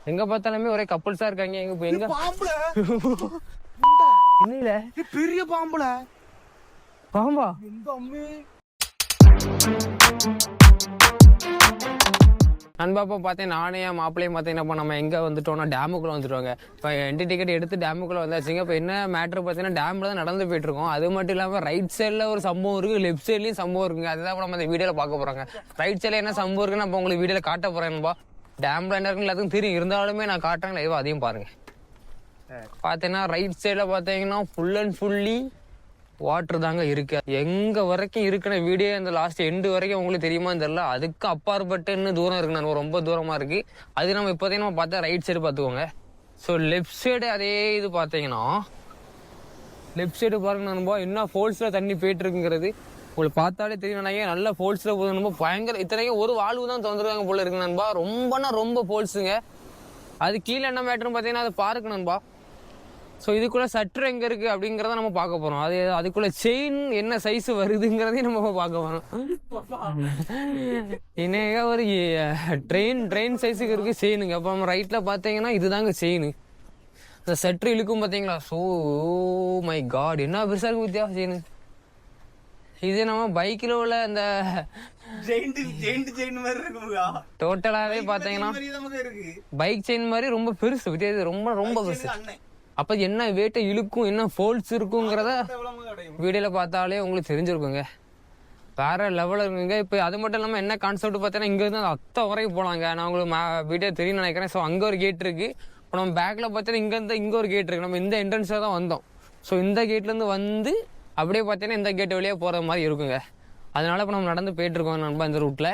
எங்க பார்த்தாலுமே ஒரே கப்புள்ஸா இருக்காங்க. எங்க எங்க பாம்புல இல்ல பெரிய பாம்புல பாம்பா இந்த அம்மே நண்பாப்பா பார்த்தேன். நானே என் மாப்பிள்ளையும் பார்த்தேன். என்னப்பா நம்ம எங்கே வந்துட்டோம்னா டேமுக்குள்ளே வந்துட்டோங்க. இப்போ என்ட்ரி டிக்கெட் எடுத்து டேமுக்குள்ளே வந்தாச்சுங்க. இப்போ என்ன மேட்ரு பார்த்தீங்கன்னா டேமில் தான் நடந்து போயிட்டுருக்கோம். அது மட்டும் இல்லாமல் ரைட் சைடில் ஒரு சம்பவம் இருக்குது, லெஃப்ட் சைட்லேயும் சம்பவம் இருக்குங்க. அதுதான் நம்ம இந்த வீடியோவில் பார்க்க போகிறாங்க. ரைட் சைடில் என்ன சம்பவம் இருக்குன்னு அப்போ உங்களுக்கு வீடியோவில் காட்ட போகிறேன்பா. டேமில் என்ன இருக்குன்னு எல்லாத்துக்கும் தெரியும், இருந்தாலுமே நான் காட்டுறேன் லைவாக, அதையும் பாருங்கள். பார்த்தீங்கன்னா ரைட் சைடில் பார்த்தீங்கன்னா ஃபுல் அண்ட் ஃபுல்லி வாட்டர் தாங்க இருக்கு. எங்க வரைக்கும் இருக்குன்னு வீடியோ இந்த லாஸ்ட் எண்டு வரைக்கும் உங்களுக்கு தெரியுமா தெரியல. அதுக்கு அப்பாற்பட்டு இன்னும் தூரம் இருக்கு, நான் ரொம்ப தூரமா இருக்கு. அது நம்ம இப்போதையும் நம்ம பார்த்தா ரைட் சைடு பார்த்துக்கோங்க. ஸோ லெஃப்ட் சைடு அதே இது பார்த்தீங்கன்னா லெஃப்ட் சைடு பாருங்க நண்பா, என்ன ஃபோல்ஸ்ல தண்ணி போயிட்டு இருக்குங்கிறது உங்களுக்கு பார்த்தாலே தெரியும். நினைக்க நல்ல ஃபோல்ஸ்ல போகுது நண்பா, பயங்கர. இத்தனைக்கும் ஒரு வாழ்வு தான் திறந்துருக்காங்க போல இருக்கு நண்பா. ரொம்பனா ரொம்ப ஃபோல்ஸுங்க. அது கீழே என்ன மேட்டர்னு பார்த்தீங்கன்னா அது பார்க்கு நண்பா. ஸோ இதுக்குள்ளே சற்று எங்கே இருக்குது அப்படிங்கிறத நம்ம பார்க்க போகிறோம். அதுக்குள்ளே செயின் என்ன சைஸ் வருதுங்கிறதையும் நம்ம பார்க்க போகிறோம். இன்னைக்கு ஒரு ட்ரெயின் சைஸுக்கு இருக்குது செயினுங்க. அப்போ நம்ம ரைட்டில் பார்த்தீங்கன்னா இதுதாங்க செயின். இந்த சற்று இழுக்கும் பார்த்தீங்களா. ஸோ மை காட், என்ன பெருசாக இருக்கும் வித்தியா செயின். இது நம்ம பைக்கில் உள்ள அந்த டோட்டலாகவே பார்த்தீங்கன்னா பைக் செயின் மாதிரி ரொம்ப பெருசு வித்தியாசம், ரொம்ப பெருசு. அப்போ என்ன வெயிட்டை இழுக்கும், என்ன ஃபோல்ஸ் இருக்குங்கிறத வீடியோவில் பார்த்தாலே உங்களுக்கு தெரிஞ்சிருக்குங்க. வேற லெவலில் இருக்குங்க. இப்போ அது மட்டும் இல்லாமல் என்ன கான்செப்ட் பார்த்தீங்கன்னா இங்கேருந்து அந்த அத்தை வரைக்கும் போகலாங்க. நான் உங்களுக்கு வீடியோ தெரியும்னு நினைக்கிறேன். ஸோ அங்கே ஒரு கேட் இருக்குது. இப்போ நம்ம பேக்கில் பார்த்தீங்கன்னா இங்கேருந்து இங்கே ஒரு கேட் இருக்குது. நம்ம இந்த என்ட்ரன்ஸில் தான் வந்தோம். ஸோ இந்த கேட்லேருந்து வந்து அப்படியே பார்த்தீங்கன்னா இந்த கேட் வழியாக போகிற மாதிரி இருக்குங்க. அதனால இப்போ நம்ம நடந்து போயிட்டுருக்கோம் நண்பா இந்த ரூட்டில்.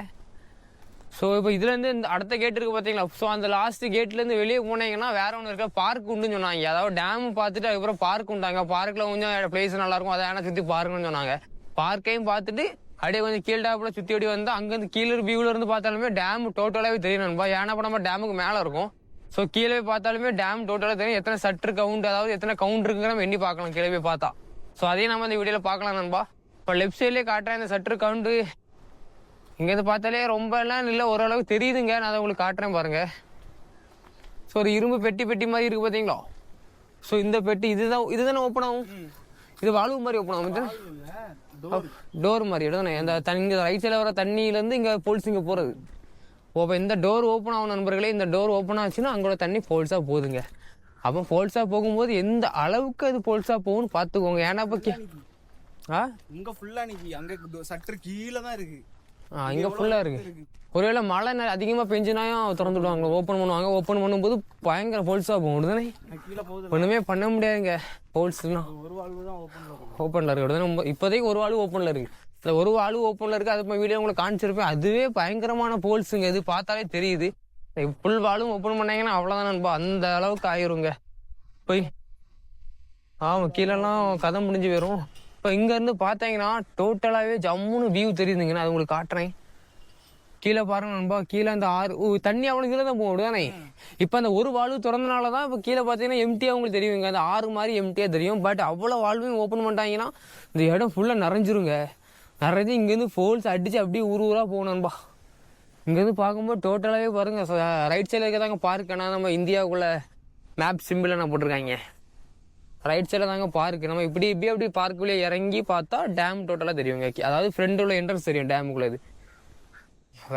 ஸோ இப்போ இதுலேருந்து இந்த அடுத்த கேட் இருக்குது பார்த்தீங்களா. ஸோ அந்த லாஸ்ட் கேட்லேருந்து வெளியே போனீங்கன்னா வேற ஒன்று இருக்க பார்க் உண்டுன்னு சொன்னாங்க. அதாவது டேம் பார்த்துட்டு அதுக்கப்புறம் பார்க் உண்டாங்க. பார்க்கில் கொஞ்சம் பிளேஸ் நல்லாயிருக்கும், அதை ஆனால் சுற்றி பார்க்கணும்னு சொன்னாங்க. பார்க்கையும் பார்த்துட்டு அப்படியே கொஞ்சம் கீழ் டேப்பில் சுற்றி ஓடி வந்து அங்கேருந்து கீழே வியூவில் இருந்து பார்த்தாலுமே டேம் டோட்டலாகவே தெரியும் நண்பா. ஏன்னா இப்போ நம்ம டேமுக்கு மேலே இருக்கும். ஸோ கீழே பார்த்தாலுமே டேம் டோட்டலாக தெரியும். எத்தனை சற்று கவுண்ட், அதாவது எத்தனை கவுண்ட் இருக்குங்கிற நம்ம எண்ணி பார்க்கலாம் கீழே போய் பார்த்தா. ஸோ அதையும் நம்ம இந்த வீடியோவில் பார்க்கலாம் நண்பா. இப்போ லெஃப்ட் சைட்லேயே காட்டுறேன் இந்த சற்று கவுண்டு. இங்கேருந்து பார்த்தாலே ரொம்ப எல்லாம் இல்லை, ஓரளவுக்கு தெரியுதுங்க. நான் அதை உங்களுக்கு காட்டுறேன் பாருங்க. ஸோ ஒரு இரும்பு பெட்டி மாதிரி இருக்கு பார்த்தீங்களா. ஸோ இந்த பெட்டி இதுதானே ஓப்பன் ஆகும். இது வால்வு மாதிரி ஓப்பன் ஆகும், டோர் மாதிரி எடுத்தானே. அந்த தண்ணி ரைட் சைடில் வர தண்ணியிலேருந்து இங்கே போல்ஸ் இங்கே போகிறது. இப்போ இந்த டோர் ஓப்பன் ஆகும் நண்பர்களே. இந்த டோர் ஓப்பன் ஆச்சுன்னா அங்கோட தண்ணி ஃபோல்ஸாக போகுதுங்க. அப்போ ஃபோல்ஸாக போகும்போது எந்த அளவுக்கு அது ஃபோல்ஸாக போகும்னு பார்த்துக்கோங்க. ஏன்னா இப்போ இங்கே ஃபுல்லாக நிற்கி, அங்கே சற்று கீழே தான் இருக்குது. இங்கே ஃபுல்லாக இருக்குது. ஒருவேளை மழை அதிகமாக பெஞ்சினாயும் திறந்து விடுவாங்க, ஓப்பன் பண்ணுவாங்க. ஓப்பன் பண்ணும்போது பயங்கர ஃபோல்ஸாக போகும் தானே. ஒன்றுமே பண்ண முடியாதுங்க. ஃபோல்ஸ்லாம் ஒரு வாழ்வு தான் ஓப்பனில் இருக்குது. இப்போதைக்கு ஒரு வாழ்வு ஓப்பனில் இருக்குது. இந்த ஒரு வாழ்வு ஓப்பனில் இருக்குது. அது இப்போ வீடியோ உங்களுக்கு காமிச்சிருப்பேன். அதுவே பயங்கரமான ஃபோல்ஸுங்க. இது பார்த்தாலே தெரியுது. ஃபுல் வால்வும் ஓப்பன் பண்ணாங்கன்னா அவ்வளோதான் நண்பா, அந்த அளவுக்கு ஆயிருங்க. போய் ஆமாம் கீழெல்லாம் கதை முடிஞ்சு போயிடும். இப்போ இங்கேருந்து பார்த்தீங்கன்னா டோட்டலாகவே ஜம்முன்னு வியூ தெரியுதுங்க. நான் அது உங்களுக்கு காட்டுறேன். கீழே பாருங்க நண்பா, கீழே அந்த ஆறு தண்ணி அவ்வளோ கீழே தான் போகும் தானே. இப்போ அந்த ஒரு வாழ்வு திறந்தனால தான் இப்போ கீழே பார்த்தீங்கன்னா எம்டியாக உங்களுக்கு தெரியுங்க. அந்த ஆறு மாதிரி எம்டியாக தெரியும். பட் அவ்வளோ வாழ்வையும் ஓப்பன் பண்ணிட்டாங்கன்னா இந்த இடம் ஃபுல்லாக நிறைஞ்சிருங்க. நிறைஞ்சு இங்கேருந்து ஃபோல்ஸ் அடித்து அப்படியே ஊராக போகணும்பா. இங்கேருந்து பார்க்கும்போது டோட்டலாகவே பாருங்கள். ரைட் சைடில் இருக்க தாங்க பார்க். ஆனால் நம்ம இந்தியாவுக்குள்ள மேப் சிம்பிள் நான் போட்டிருக்காங்க. ரைட் சைடில் தாங்க பார்க்கு. நம்ம இப்படி பார்க்குள்ளே இறங்கி பார்த்தா டேம் டோட்டலாக தெரியுங்க. அதாவது ஃப்ரெண்ட் உள்ள என்ட்ரன்ஸ் தெரியும் டேமுக்குள்ளே. இது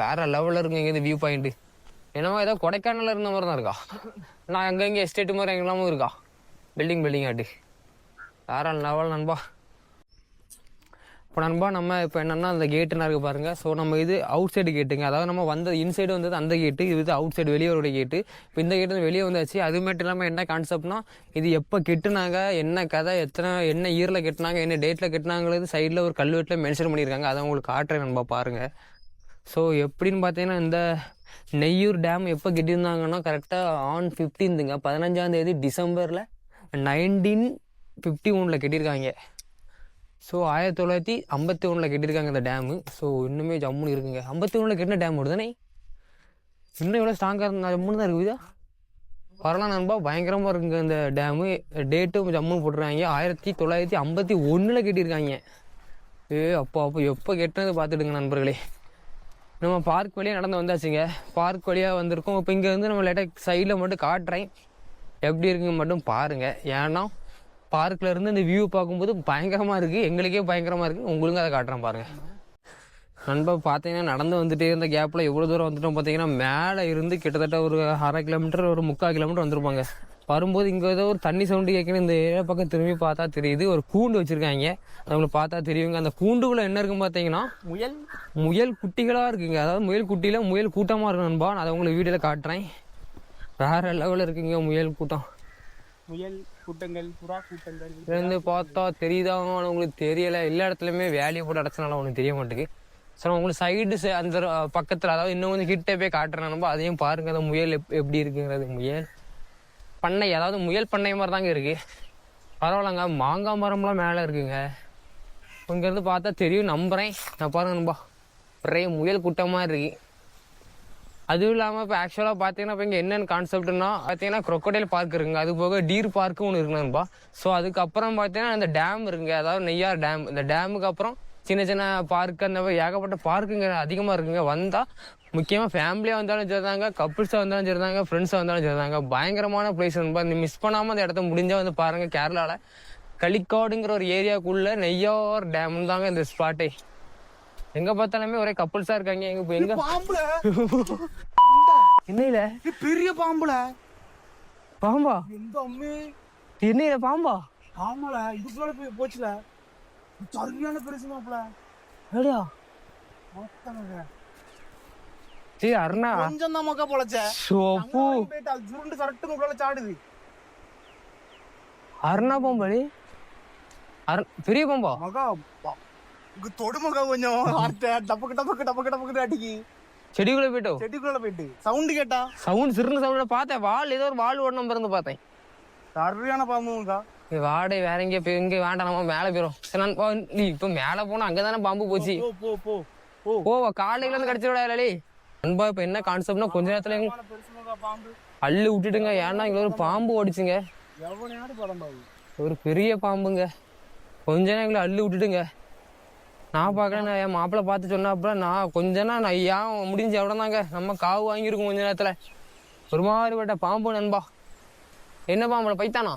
வேற லெவலில் இருக்குங்க இங்கேருந்து வியூ பாயிண்ட்டு. என்னமோ ஏதோ கொடைக்கானலில் இருந்த மாதிரி தான் இருக்கா. நான் அங்கங்கே எஸ்டேட்டு மாதிரி எங்கெல்லாமும் இருக்கா, பில்டிங் ஆட்டு. வேற லெவல் நண்பா. இப்போ நண்பா நம்ம இப்போ என்னென்னா அந்த கேட்டுனா இருக்குது பாருங்கள். ஸோ நம்ம இது அவுட் சைடு கேட்டுங்க. அதாவது நம்ம வந்த இன்சைடு வந்தது அந்த கேட்டு, இது அவுட் சைடு வெளியே ஒரு கேட்டு. இப்போ இந்த கேட்டு வெளியே வந்தாச்சு. அது மட்டும் இல்லாமல் என்ன கான்செப்ட்னா இது எப்போ கெட்டுனாங்க, என்ன கதை, என்ன இயரில் கெட்டினாங்க, என்ன டேட்டில் கெட்டினாங்கிறது சைடில் ஒரு கல்வெட்டில் மென்ஷன் பண்ணியிருக்காங்க. அதை உங்களுக்கு காட்டுறேன் நண்பா பாருங்கள். ஸோ எப்படின்னு பார்த்தீங்கன்னா இந்த நெய்யூர் டேம் எப்போ கெட்டியிருந்தாங்கன்னா கரெக்டாக ஆன் 15ங்க 15ஆம் தேதி டிசம்பரில் 1951 கெட்டியிருக்காங்க. ஸோ 1951 கட்டியிருக்காங்க இந்த டேமு. ஸோ இன்னுமே ஜம்முன்னு இருக்குங்க. 51 கட்டின டேம் வருதுனே. இன்னும் எவ்வளோ ஸ்ட்ராங்காக இருந்தால் ஜம்முன்னு தான் இருக்குதா. வரலாம் நண்பா, பயங்கரமாக இருக்குங்க இந்த டேமு. டேட்டும் ஜம்முன்னு போட்டுருக்காங்க. 1951 கட்டியிருக்காங்க. அப்போ எப்போ கெட்டினது பார்த்துடுங்க நண்பர்களே. நம்ம பார்க் வழியாக நடந்து வந்தாச்சுங்க. பார்க் வழியாக வந்திருக்கோம். இப்போ இங்கே வந்து நம்ம லைட்டாக சைடில் மட்டும் காட்டுறேன், எப்படி இருக்குங்க மட்டும் பாருங்கள். ஏன்னா பார்க்கில் இருந்து இந்த வியூ பார்க்கும்போது பயங்கரமாக இருக்குது, எங்களுக்கே பயங்கரமாக இருக்குது. உங்களுக்கு அதை காட்டுறேன் பாருங்கள். நண்பா பார்த்தீங்கன்னா நடந்து வந்துட்டே இருந்த கேப்பில் எவ்வளோ தூரம் வந்துட்டோம் பார்த்தீங்கன்னா, மேலே இருந்து கிட்டத்தட்ட ஒரு 1/2 கிலோமீட்டர் ஒரு 3/4 கிலோமீட்டர் வந்திருப்பாங்க. வரும்போது இங்கே ஏதோ ஒரு தண்ணி சவுண்டு கேட்கணும். இந்த ஏழை பக்கம் திரும்பி பார்த்தா தெரியுது, ஒரு கூண்டு வச்சுருக்காங்க. அவங்களுக்கு பார்த்தா தெரியுங்க. அந்த கூண்டுக்குள்ளே என்ன இருக்குன்னு பார்த்தீங்கன்னா முயல் குட்டிகளாக இருக்குங்க. அதாவது முயல் குட்டியில் முயல் கூட்டமாக இருக்கு நண்பா. நான் அதை உங்களுக்கு வீடியோவில் காட்டுறேன். வேறு லெவலில் இருக்குங்க முயல் கூட்டம், முயல் கூட்டங்கள், புறா கூட்டங்கள். இருந்து பார்த்தா தெரியுதாங்க, உங்களுக்கு தெரியலை. எல்லா இடத்துலையுமே வேலையை போட்டு அடைச்சனால உனக்கு தெரிய மாட்டேங்குது. ஸோ உங்களுக்கு சைடு அந்த பக்கத்தில், அதாவது இன்னும் கொஞ்சம் கிட்டே போய் காட்டுறேன் நண்பா. அதையும் பாருங்கள், அந்த முயல் எப்படி இருக்குங்கிறது. முயல் பண்ணை, அதாவது முயல் பண்ணை மாதிரி தாங்க இருக்குது. பரவாயில்லங்க. மாங்காய் மரம்லாம் மேலே இருக்குங்க. இங்கேருந்து பார்த்தா தெரியும் நம்புகிறேன். நான் பாருங்க நண்பா, ஒரே முயல் கூட்டமாக இருக்கு. அதுவும் இல்லாமல் இப்போ ஆக்சுவலாக பார்த்தீங்கன்னா இப்போ இங்கே என்னென்ன கான்செப்ட்னா பார்த்தீங்கன்னா crocodile பார்க் இருக்குங்க. அது போக டீர் பார்க்கும் ஒன்று இருக்குங்க நண்பா. ஸோ அதுக்கப்புறம் பார்த்தீங்கன்னா இந்த டேம் இருக்குங்க, அதாவது நெய்யார் டேம். இந்த டேமுக்கு அப்புறம் சின்ன சின்ன பார்க்கு, அந்த மாதிரி ஏகப்பட்ட பார்க்குங்க அதிகமாக இருக்குங்க. வந்தால் முக்கியமாக ஃபேமிலியாக வந்தாலும் சரிதாங்க, கப்புள்ஸாக வந்தாலும் சரிதாங்க, ஃப்ரெண்ட்ஸாக வந்தாலும் சரிதாங்க. பயங்கரமான பிளேஸ் நண்பா. இந்த மிஸ் பண்ணாமல் அந்த இடத்த முடிஞ்சால் வந்து பாருங்கள். கேரளாவில் களிக்காடுங்கிற ஒரு ஏரியாவுக்குள்ள நெய்யார் டேம் தாங்க இந்த ஸ்பாட்டே. எங்க பார்த்தாலுமே ஒரே கப்புள்ஸா இருக்காங்க. எங்க இப்போ எங்க பாம்புல என்னையில பெரிய பாம்புல பாம்பா? எந்த அம்மே என்னையில பாம்பா? ஆமால, இதுக்குள்ள போச்சுல, சரியான பெருசு மாப்ள. அப்படியா? சரி அருணா, கொஞ்சம் தான் மக்கா பொளச்ச சோப்பு போயிட்டு அது சுருண்டு கரெக்ட் முக்குள்ள சாடுது. அருணா பாம்பு? பெரிய பாம்பா? மகா தொடு மகா கொஞ்சம் டப்பக்கு டப்பக்கு டப்பக்கு டப்பக்கு அடிக்கி செடிக்குள்ள போயிட்டோம். செடிக்குள்ள போயிட்டு சவுண்ட் கேட்டா, சவுண்ட் சிறுன்னு சவுண்ட் பார்த்தேன். வால் ஏதோ ஒரு வால் ஓடணும் பிறந்து பார்த்தேன். சரியான பாம்புங்கக்கா. வாடகை வேற எங்கே எங்கே வேண்டாம், நம்ம மேலே போயிடும். நீ இப்போ மேலே போனா அங்கதானே பாம்பு போச்சு. ஓ காலையில இருந்து கடிச்சிட லலி நண்பா. இப்போ என்ன கான்செப்ட்னா கொஞ்ச நேரத்துல அள்ளு விட்டுட்டுங்க. ஏன்னா இங்க ஒரு பாம்பு ஓடிச்சுங்க, ஒரு பெரிய பாம்புங்க. கொஞ்ச நேரம் எங்களை அள்ளு விட்டுட்டுங்க. நான் பார்க்கல, நான் என் மாப்பிள்ளை பார்த்து சொன்னாப்புல, நான் கொஞ்ச நேரம் நான் ஏன் முடிஞ்ச எவ்வளோ தாங்க நம்ம காவு வாங்கியிருக்கோம் கொஞ்ச நேரத்துல. ஒரு மாதிரிப்பட்ட பாம்பு நண்பா. என்ன பாம்புல? பைத்தானா?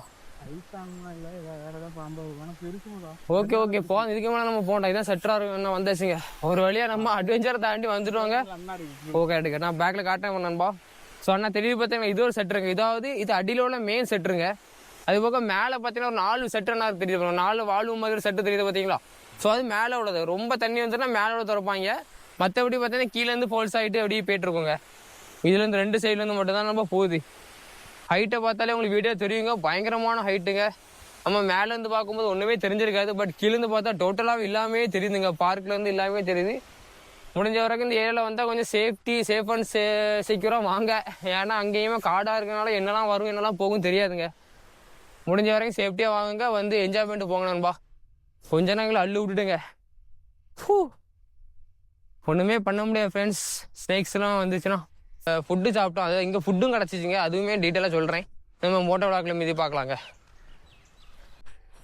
ஓகே ஓகே போ, இதுக்கு மேலே நம்ம போண்டா. இதான் செட்டரா இருக்கும் வந்தாச்சுங்க. ஒரு வழியா நம்ம அட்வென்ச்சரை தாண்டி வந்துடுவாங்க. ஓகே எடுக்க நான் பேக்ல காட்டேன் நண்பா. ஸோ அண்ணா தெளிவு பார்த்தீங்கன்னா இது ஒரு செட்டுருங்க. இதாவது இது அடியில் உள்ள மெயின் செட்டுருங்க. அது போக மேலே பார்த்தீங்கன்னா ஒரு 4 செட்டுன்னா தெரியுது, 4 வால்வு மாதிரி செட்டு தெரியுது பார்த்தீங்களா? ஸோ அது மேலே உள்ளது. ரொம்ப தண்ணி வந்துன்னா மேலே உள்ள திறப்பாங்க. மற்றபடி பார்த்தீங்கன்னா கீழேருந்து ஃபோல்ஸ் ஆகிட்டு அப்படியே போயிட்டுருக்கோங்க. இதுலேருந்து 2 சைட்லேருந்து மட்டும் தான் நம்ம போகுது. ஹைட்டை பார்த்தாலே உங்களுக்கு வீடியோ தெரியுங்க, பயங்கரமான ஹைட்டுங்க. நம்ம மேலேருந்து பார்க்கும்போது ஒன்றுமே தெரிஞ்சிருக்காது, பட் கீழேருந்து பார்த்தா டோட்டலாக எல்லாமே தெரியுதுங்க. பார்க்லேருந்து எல்லாமே தெரியுது. முடிஞ்ச வரைக்கும் இந்த ஏரியாவில் வந்தால் கொஞ்சம் சேஃப் அண்ட் செக்யூராக வாங்க. ஏன்னா அங்கேயுமே காடாக இருக்கனால என்னெல்லாம் வரும் என்னெல்லாம் போகும் தெரியாதுங்க. முடிஞ்ச வரைக்கும் சேஃப்டியாக வாங்குங்க, வந்து என்ஜாய் பண்ணிட்டு போங்க நண்பா. கொஞ்ச நேரங்களை அள்ளு விட்டுடுங்க. ஒன்றுமே பண்ண முடியாது ஃப்ரெண்ட்ஸ். ஸ்னேக்ஸ்லாம் வந்துச்சுன்னா ஃபுட்டு சாப்பிட்டோம். அதாவது இங்கே ஃபுட்டும் கிடச்சிச்சிங்க, அதுவுமே டீட்டெயிலாக சொல்கிறேன். நம்ம மோட்டோ விளாக்ல மீதி பார்க்கலாங்க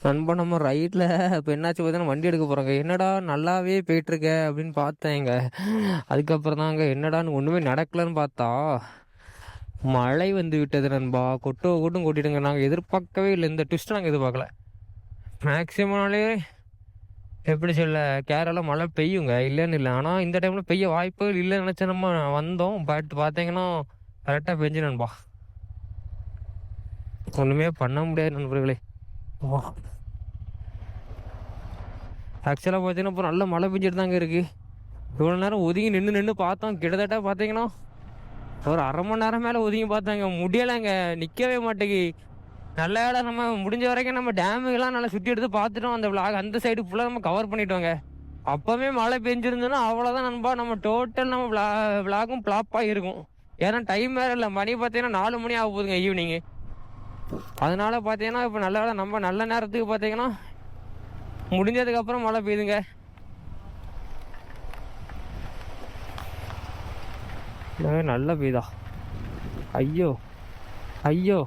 நண்பா. நம்ம ரைட்டில் இப்போ என்னாச்சு பார்த்தீங்கன்னா வண்டி எடுக்க போகிறோங்க. என்னடா நல்லாவே போயிட்டுருக்க அப்படின்னு பார்த்தேங்க. அதுக்கப்புறம் தாங்க என்னடான்னு ஒன்றுமே நடக்கலன்னு பார்த்தா மழை வந்து விட்டது நண்பா. கொட்டும் கொட்டிடுங்க. நாங்கள் எதிர்பார்க்கவே இல்லை, இந்த ட்விஸ்ட்டை நாங்கள் எதிர்பார்க்கல. மேக்ஸிமம்னாலே எப்படி சொல்ல, கேரளா மழை பெய்யுங்க, இல்லைன்னு இல்லை. ஆனால் இந்த டைமில் பெய்ய வாய்ப்பு இல்லைன்னு நினச்சி நம்ம வந்தோம். பட் பார்த்தீங்கன்னா கரெக்டாக பெஞ்சு நண்பா. ஒன்றுமே பண்ண முடியாது நண்பர்களே. ஆக்சுவலாக பார்த்தீங்கன்னா இப்போ நல்ல மழை பெஞ்சிட்டு தாங்க இருக்குது. இவ்வளோ நேரம் ஒதுங்கி நின்று பார்த்தோம். கிட்டத்தட்ட பார்த்தீங்கன்னா ஒரு 1/2 மணி நேரம் மேலே ஒதுங்கி பார்த்தாங்க. முடியலைங்க, நிற்கவே மாட்டேங்கி. நல்ல இடம். நம்ம முடிஞ்ச வரைக்கும் நம்ம டேமுக்கெல்லாம் நல்லா சுற்றி எடுத்து பார்த்துட்டோம். அந்த விளாக் அந்த சைடு ஃபுல்லாக நம்ம கவர் பண்ணிட்டோங்க. அப்போவே மழை பெஞ்சிருந்தோன்னா அவ்வளோதான் நண்பா. நம்ம டோட்டல் நம்ம விளாகும் ஃப்ளாப்பாக இருக்கும். ஏன்னா டைம் வேறு இல்லை, மணி பார்த்தீங்கன்னா 4 மணி ஆக போகுதுங்க ஈவினிங்கு. அதனால பார்த்தீங்கன்னா இப்போ நல்ல வேலை நம்ம நல்ல நேரத்துக்கு பார்த்தீங்கன்னா முடிஞ்சதுக்கப்புறம் மழை பெய்யுதுங்க. நல்லா பெய்யுதா? ஐயோ ஐயோ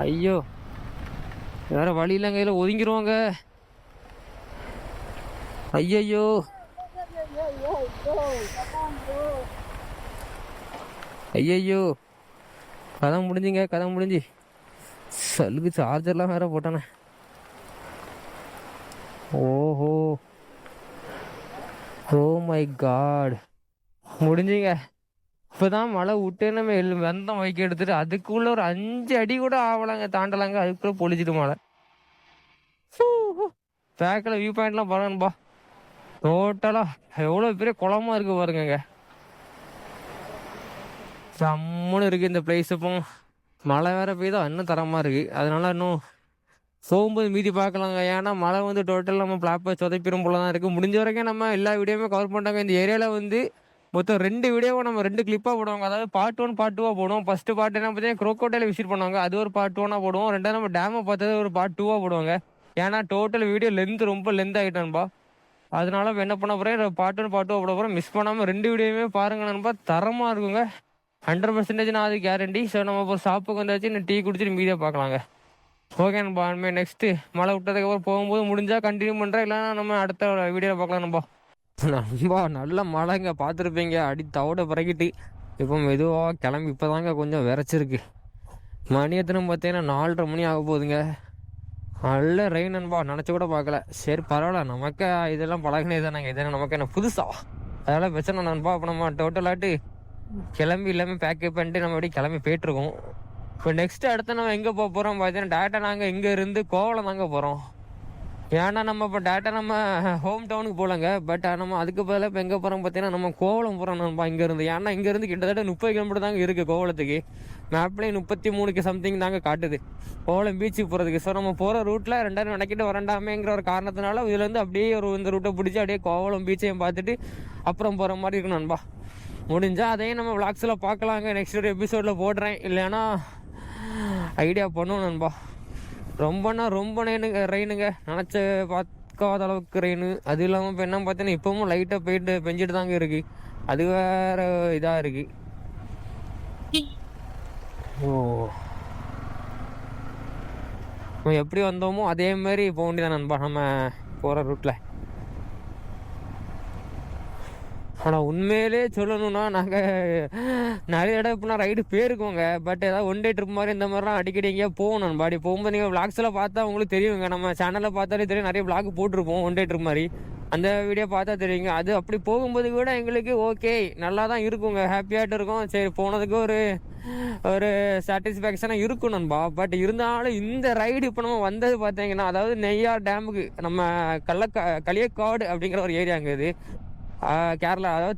ஐயோ, வேற வழி இல்லைங்க, இதில் ஒதுங்கிடுவாங்க. ஐயோ ஐயையோ, கதை முடிஞ்சுங்க, கதை முடிஞ்சு. சலுக்கு சார்ஜர்லாம் வேற போட்டானே. ஓஹோ, ஓ மை காட், முடிஞ்சுங்க. இப்போதான் மழை விட்டு நம்ம வெந்தம் வைக்க எடுத்துட்டு அதுக்குள்ள ஒரு 5 அடி கூட ஆகலாங்க, தாண்டலாங்க, அதுக்குள்ள பொழிச்சிட்டு மழை. பேக்கில் வியூ பாயிண்ட்லாம் பாருங்கப்பா, டோட்டலா எவ்வளோ பெரிய குளமா இருக்கு பாருங்க. செம்முன்னு இருக்கு இந்த பிளேஸ். இப்போ மழை வேற பெய்தா இன்னும் தரமா இருக்கு. அதனால இன்னும் போகும்போது மீதி பார்க்கலாங்க. ஏன்னா மழை வந்து டோட்டல் நம்ம பிளாப்பை சொதப்பிடும் போல தான் இருக்குது. முடிஞ்ச வரைக்கும் நம்ம எல்லா வீடியோவுமே கவர் பண்ணிட்டாங்க. இந்த ஏரியாவில் வந்து மொத்தம் 2 வீடியோவை நம்ம 2 கிளிப்பாக போடுவாங்க. அதாவது பார்ட் 1 பார்ட் 2 போடுவோம். ஃபர்ஸ்ட் பார்ட் என்ன பார்த்தீங்கன்னா க்ரோக்கோடைல விசிட் பண்ணுவாங்க, அது ஒரு பார்ட் 1 போடுவோம். ரெண்டாவது நம்ம டேமை பார்த்தது ஒரு பார்ட் 2 போடுவாங்க. ஏன்னா டோட்டல் வீடியோ ரொம்ப லென்த் ஆகிட்டான்பா. அதனால என்ன பண்ண போகிறேன், பார்ட் 1 பார்ட் 2 போட போகிறேன். மிஸ் பண்ணாமல் 2 வீடியோவுமே பாருங்க நண்பா, தரமாக இருக்குங்க. 100% நான் அது கேரண்டி. ஸோ நம்ம இப்போ ஷாப்புக்கு வந்தாச்சு, இன்னும் டீ குடிச்சிட்டு மீதியாக பார்க்கலாங்க. ஓகே நண்பா, இனிமேல் நெக்ஸ்ட்டு மழை விட்டதுக்கப்புறம் போகும்போது முடிஞ்சால் கண்டினியூ பண்ணுறேன், இல்லைன்னா நம்ம அடுத்த வீடியோவில் பார்க்கலாம் நண்பா. நண்பா நல்ல மழைங்க, பார்த்துருப்பீங்க, அடி தவிட பிறகிட்டு. இப்போ மெதுவாக கிளம்பி இப்போ தாங்க கொஞ்சம் விரைச்சிருக்கு. மணி எத்தனை பார்த்தீங்கன்னா 4:30 மணி ஆக போகுதுங்க. நல்ல ரெயின் நண்பா, நினச்சி கூட பார்க்கல. சரி பரவாயில்ல, நமக்கு இதெல்லாம் பழகினே தானேங்க, இதெல்லாம் நமக்கு என்ன புதுசா, அதெல்லாம் பிரச்சனை நண்பா. இப்போ நம்ம டோட்டலாட்டு கிளம்பி எல்லாமே பேக்கப் பண்ணிட்டு நம்ம அப்படியே கிளம்பி போயிட்டுருக்கோம். இப்போ நெக்ஸ்ட்டு அடுத்து நம்ம எங்கே போக போகிறோம் பார்த்தீங்கன்னா, டேரெக்டாக நாங்கள் இங்கே இருந்து கோவளம் தாங்க போகிறோம். ஏன்னா நம்ம இப்போ டேரெக்டாக நம்ம ஹோம் டவுனுக்கு போகலங்க. பட் நம்ம அதுக்கு பதிலாக இப்போ எங்கே போகிறோம் பார்த்தீங்கன்னா, நம்ம கோவளம் போகிறோம் நண்பா இங்கேருந்து. ஏன்னா இங்கேருந்து கிட்டத்தட்ட 30 கிலோமீட்டர் தாங்க இருக்குது கோவளத்துக்கு. மேப்லேயே 33 சம்திங் தாங்க காட்டுது கோவளம் பீச்சுக்கு போகிறதுக்கு. ஸோ நம்ம போகிற ரூட்டில் 2 நடக்கிட்டு வரண்டாமேங்கிற ஒரு காரணத்தினால இதுலேருந்து அப்படியே இந்த ரூட்டை பிடிச்சி அப்படியே கோவளம் பீச்சையும் பார்த்துட்டு அப்புறம் போகிற மாதிரி இருக்கும் நண்பா. முடிஞ்சால் அதையும் நம்ம விளாக்ஸில் பார்க்கலாங்க, நெக்ஸ்ட் ஒரு எபிசோடில் போடுறேன். இல்லைன்னா ஐடியா பண்ணுவோம் நண்பா. ரொம்ப ரெயினுங்க, நினச்ச பார்க்காத அளவுக்கு ரெயின். அது இல்லாமல் இப்போ என்ன பார்த்தீங்கன்னா இப்போவும் லைட்டாக பெஞ்சிட்டு தாங்க இருக்குது. அது வேற இதாக இருக்குது. ஓ, நம்ம எப்படி வந்தோமோ அதே மாதிரி போக வேண்டியதான் நண்பா நம்ம போகிற ரூட்டில். ஆனால் உண்மையிலே சொல்லணும்னா நாங்கள் நிறைய இடம் இப்போ ரைடு போயிருக்கோங்க. பட் ஏதாவது 1 டே ட்ரிப் மாதிரி இந்த மாதிரிலாம் அடிக்கடி எங்கேயா போகணும். பாடி போகும்போது நீங்கள் விளாக்ஸில் பார்த்தா உங்களுக்கு தெரியுங்க, நம்ம சேனலில் பார்த்தாலே தெரியும், நிறைய விளாக் போட்டிருப்போம் 1 டே ட்ரிப் மாதிரி. அந்த வீடியோ பார்த்தா தெரியுங்க. அது அப்படி போகும்போது கூட எங்களுக்கு ஓகே நல்லா தான் இருக்குங்க, ஹாப்பியாகிட்டு இருக்கும். சரி போனதுக்கு ஒரு சாட்டிஸ்ஃபேக்ஷனாக இருக்கும் நண்பா. பட் இருந்தாலும் இந்த ரைடு இப்போ நம்ம வந்தது பார்த்தீங்கன்னா, அதாவது நெய்யார் டேமுக்கு நம்ம களியக்காடு அப்படிங்கிற ஒரு ஏரியாங்க இது, கேரளா, அதாவது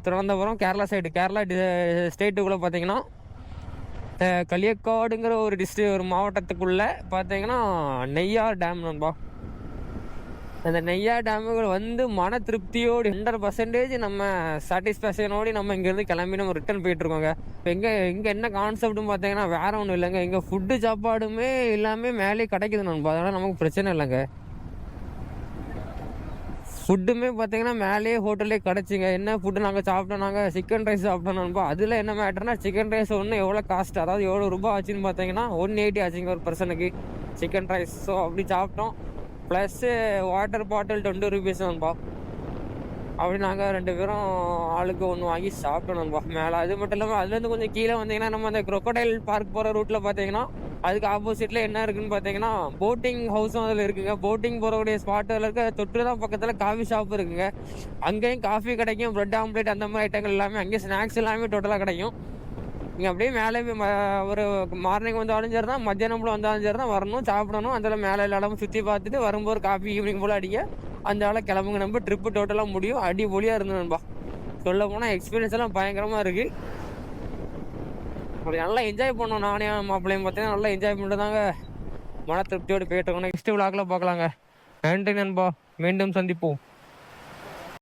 திருவனந்தபுரம் கேரளா சைடு, கேரளா ஸ்டேட்டுக்குள்ளே பார்த்தீங்கன்னா களியக்காடுங்கிற ஒரு ஒரு மாவட்டத்துக்குள்ளே பார்த்தீங்கன்னா நெய்யார் டேம் நண்பா. அந்த நெய்யார் டேமுகள் வந்து மன திருப்தியோடு 100% நம்ம சாட்டிஸ்ஃபேக்ஷனோடு நம்ம இங்கேருந்து கிளம்பி நம்ம ரிட்டர்ன் போயிட்டுருக்கோங்க. இப்போ இங்கே என்ன கான்செப்ட்னு பார்த்தீங்கன்னா வேற ஒன்றும் இல்லைங்க, இங்கே ஃபுட்டு சாப்பாடுமே எல்லாமே மேலே கிடைக்குது நண்பா. அதனால் நமக்கு பிரச்சனை இல்லைங்க. ஃபுட்டுமே பார்த்தீங்கன்னா மேலேயே ஹோட்டல்லே கிடச்சிங்க. என்ன ஃபுட்டு நாங்கள் சாப்பிட்டோம், நாங்கள் சிக்கன் ரைஸ் சாப்பிட்டோம் நண்பா. அதில் என்ன மேட்டர்னா சிக்கன் ரைஸ் ஒன்று எவ்வளோ காஸ்ட், அதாவது எவ்வளோ ரூபா ஆச்சுன்னு பார்த்தீங்கன்னா 180 ஆச்சுங்க ஒரு பர்சனுக்கு சிக்கன் ரைஸ். ஸோ அப்படி சாப்பிட்டோம். ப்ளஸ்ஸு வாட்டர் பாட்டில் 20 ரூபீஸ் நண்பா. அப்படி நாங்கள் 2 பேரும் ஆளுக்கு ஒன்று வாங்கி சாப்பிட்டோம் நண்பா மேலே. அது மட்டும் இல்லாமல் அதுலேருந்து கொஞ்சம் கீழே வந்தீங்கன்னா நம்ம அந்த க்ரொக்கடைல் பார்க் போகிற ரூட்டில் பார்த்தீங்கன்னா அதுக்கு ஆப்போசிட்டில் என்ன இருக்குதுன்னு பார்த்தீங்கன்னா போட்டிங் ஹவுஸும் அதில் இருக்குங்க. போட்டிங் போகிறக்கூடிய ஸ்பாட்டில் இருக்க தொட்டு தான் பக்கத்தில் காஃபி ஷாப் இருக்குங்க. அங்கேயும் காஃபி கிடைக்கும், ப்ரெட் ஆம்லேட் அந்த மாதிரி ஐட்டங்கள் எல்லாமே, அங்கேயும் ஸ்நாக்ஸ் எல்லாமே டோட்டலாக கிடைக்கும். நீங்கள் அப்படியே மேலே ஒரு மார்னிங் வந்தாலும் சரி தான், மத்தியானம் போல் வந்தாலும் சரி தான், வரணும், சாப்பிடணும், அதில் மேலே எல்லா சுற்றி பார்த்துட்டு வரும்போது காஃபி ஈவினிங் போல் அடிக்க அந்த ஆளை கிளம்புங்க. நம்ம ட்ரிப்பு டோட்டலாக முடியும். அடிபொலியாக இருந்தது நண்பா. சொல்ல போனால் எக்ஸ்பீரியன்ஸ் எல்லாம் பயங்கரமாக இருக்குது. அப்படி நல்லா என்ஜாய் பண்ணோம். நானே மாப்பிள்ளையும் பார்த்தீங்கன்னா நல்லா என்ஜாய் பண்ணிட்டு தாங்க மன திருப்தியோடு போயிட்டு இருக்கோம். நெக்ஸ்ட் விளாக்ல பார்க்கலாங்க. நன்றி நண்பா, மீண்டும் சந்திப்போம்.